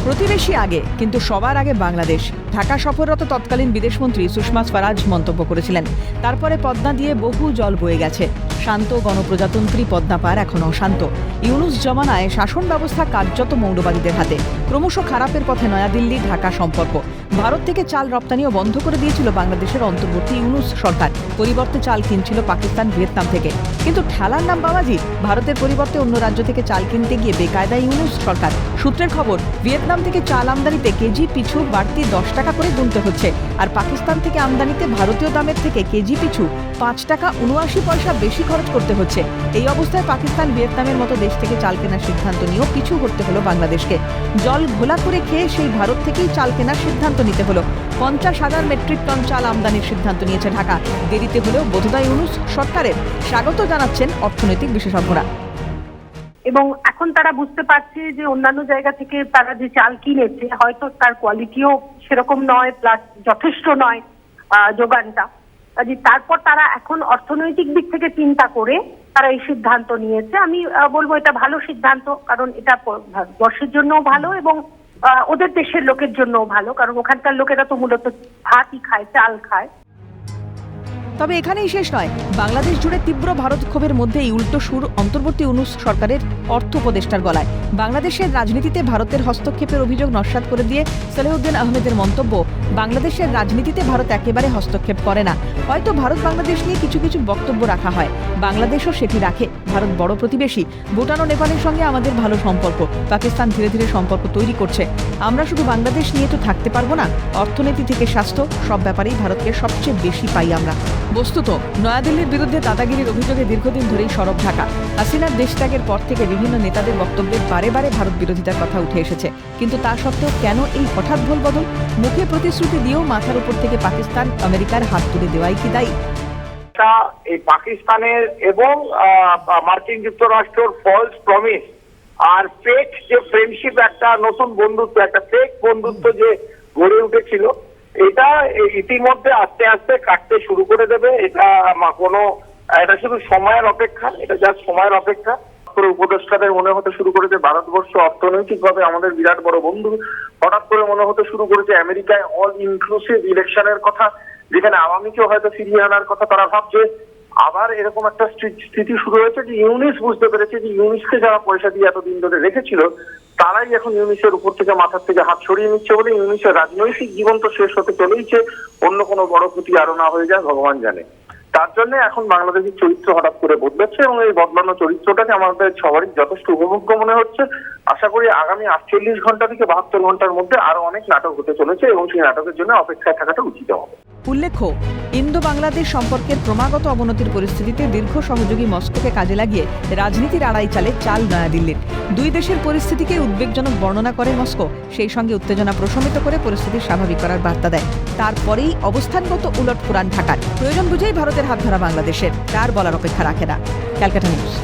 প্রতিবেশী আগে, কিন্তু সবার আগে বাংলাদেশ। ঢাকা সফররত তৎকালীন বিদেশমন্ত্রী সুষমা স্বরাজ মন্তব্য করেছিলেন, তারপরে পদ্মা দিয়ে বহু জল বয়ে গেছে। শান্ত গণপ্রজাতন্ত্রী পদ্মা পার এখন অশান্ত। ইউনূস জমানায় শাসন ব্যবস্থা কার্যত মৌলবাদীদের হাতে। ক্রমশ খারাপের পথে নয়াদিল্লি ঢাকা সম্পর্ক। ভারত থেকে চাল রপ্তানিও বন্ধ করে দিয়েছিল বাংলাদেশের অন্তর্বর্তী ইউনূস সরকার। পরিবর্তে চাল কিনছিল পাকিস্তান, ভিয়েতনাম থেকে। কিন্তু ঠেলার নাম বাবাজি, ভারতের পরিবর্তে অন্য রাজ্য থেকে চাল কিনতে গিয়ে বেকায়দা ইউনূস সরকার। সূত্রের খবর, ভিয়েতনাম থেকে চাল আমদানিতে কেজি পিছু বাড়তি 10 টাকা করে গুনতে হচ্ছে, আর পাকিস্তান থেকে আমদানিতে ভারতীয় দামের থেকে কেজি পিছু 5 টাকা 79 পয়সা বেশি খরচ করতে হচ্ছে। এই অবস্থায় পাকিস্তান, ভিয়েতনামের মতো দেশ থেকে চাল কেনার সিদ্ধান্ত নিয়েও পিছু হতে হলো বাংলাদেশকে। জল ঘোলা করে খেয়ে সেই ভারত থেকেই চাল কেনার সিদ্ধান্ত নিতে হলো। 50,000 মেট্রিক টন চাল আমদানির সিদ্ধান্ত নিয়েছে ঢাকা। দেরিতে হলেও বোধহয় ইউনূস সরকারের স্বাগত জানাচ্ছেন অর্থনৈতিক বিশেষজ্ঞরা। এবং এখন তারা বুঝতে পারছে যে অন্যান্য জায়গা থেকে তারা যে চাল কিনেছে হয়তো তার কোয়ালিটিও সেরকম নয়, প্লাস যথেষ্ট নয় যোগানটা। তারপর তারা এখন অর্থনৈতিক দিক থেকে চিন্তা করে তারা এই সিদ্ধান্ত নিয়েছে। আমি বলবো এটা ভালো সিদ্ধান্ত, কারণ এটা বর্ষের জন্যও ভালো এবং ওদের দেশের লোকের জন্যও ভালো, কারণ ওখানকার লোকেরা তো মূলত ভাতই খায়, চাল খায়। তবে এখানেই শেষ নয়। বাংলাদেশ জুড়ে তীব্র ভারত ক্ষোভের মধ্যেই উল্টো সুর অন্তর্বর্তী ইউনূস সরকারের অর্থ উপদেষ্টার গলায়। বাংলাদেশের রাজনীতিতে ভারতের হস্তক্ষেপের অভিযোগ নস্যাৎ করে দিয়ে সালেহুদ্দিন আহমেদের মন্তব্য, বাংলাদেশের রাজনীতিতে ভারত একেবারে হস্তক্ষেপ করে না। হয়তো ভারত বাংলাদেশ নিয়ে কিছু কিছু বক্তব্য রাখা হয়, বাংলাদেশও সেটি রাখে। ভারত বড় প্রতিবেশী, ভুটান ও নেপালের সঙ্গে আমাদের ভালো সম্পর্ক। পাকিস্তান ধীরে ধীরে সম্পর্ক তৈরি করছে। আমরা শুধু বাংলাদেশ নিয়ে তো থাকতে পারবো না। অর্থনীতি থেকে স্বাস্থ্য, সব ব্যাপারেই ভারতকে সবচেয়ে বেশি পাই আমরা। বস্তুত নয়াদিল্লির বিরুদ্ধে দাদাগিরির অভিযোগে দীর্ঘদিন ধরেই সরব ঢাকা। হাসিনার দেশত্যাগের পর থেকে বিভিন্ন নেতাদের বক্তব্যে বারে বারে ভারত বিরোধিতার কথা উঠে এসেছে। কিন্তু তা সত্ত্বেও কেন এই হঠাৎ ভুল বদল? মুখে প্রতিশ্রুতি দিয়েও মাথার উপর থেকে পাকিস্তান, আমেরিকার হাত তুলে দেওয়াই কি দায়ী? এই পাকিস্তানের এবং মার্কিন যুক্তরাষ্ট্রের ফলস প্রমিস আর ফেক যে ফ্রেন্ডশিপ, একটা নতুন বন্ধুত্ব, একটা ফেক বন্ধুত্ব যে গড়ে উঠেছিল, এটা ইতিমধ্যে আস্তে আস্তে কাটতে শুরু করে দেবে। এটা শুধু সময়ের অপেক্ষা, এটা জাস্ট সময়ের অপেক্ষা। উপদেষ্টাদের মনে হতে শুরু করেছে ভারতবর্ষ অর্থনৈতিকভাবে আমাদের বিরাট বড় বন্ধু। হঠাৎ করে মনে হতে শুরু করেছে আমেরিকায় অল ইনক্লুসিভ ইলেকশনের কথা, যেখানে আওয়ামীকেও হয়তো ফিরিয়ে আনার কথা তারা ভাবছে। আবার এরকম একটা স্থিতি শুরু হয়েছে যে ইউনূস বুঝতে পেরেছে যে ইউনূসকে যারা পয়সা দিয়ে এতদিন ধরে রেখেছিল, তারাই এখন ইউনূসের উপর থেকে মাথার থেকে হাত সরিয়ে নিচ্ছে বলে ইউনূসের রাজনৈতিক জীবন তো শেষ হতে চলেইছে। অন্য কোনো বড় ক্ষতি আরো না হয়ে যায় ভগবান জানে। তার জন্য এখন বাংলাদেশের চরিত্র হঠাৎ করে বদলাচ্ছে এবং এই বদলানো চরিত্রটাকে আমাদের সবারই যথেষ্ট উপভোগ্য মনে হচ্ছে। আশা করি আগামী 48 ঘন্টা থেকে 72 ঘন্টার মধ্যে আরো অনেক নাটক হতে চলেছে এবং সেই নাটকের জন্য অপেক্ষায় থাকাটা উচিত হবে। উল্লেখ্য, ইন্দো বাংলাদেশ সম্পর্কের ক্রমাগত অবনতির পরিস্থিতিতে দীর্ঘ সহযোগী মস্কোকে কাজে লাগিয়ে রাজনীতির আড়াই চালে চাল নয়াদিল্লির। দুই দেশের পরিস্থিতিকে উদ্বেগজনক বর্ণনা করে মস্কো, সেই সঙ্গে উত্তেজনা প্রশমিত করে পরিস্থিতি স্বাভাবিক করার বার্তা দেয়। তারপরেই অবস্থানগত উলটপুরাণ ঢাকার। প্রয়োজন বুঝেই ভারতের হাত ধরা বাংলাদেশের, তার বলার অপেক্ষা রাখে না। ক্যালকাটা নিউজ।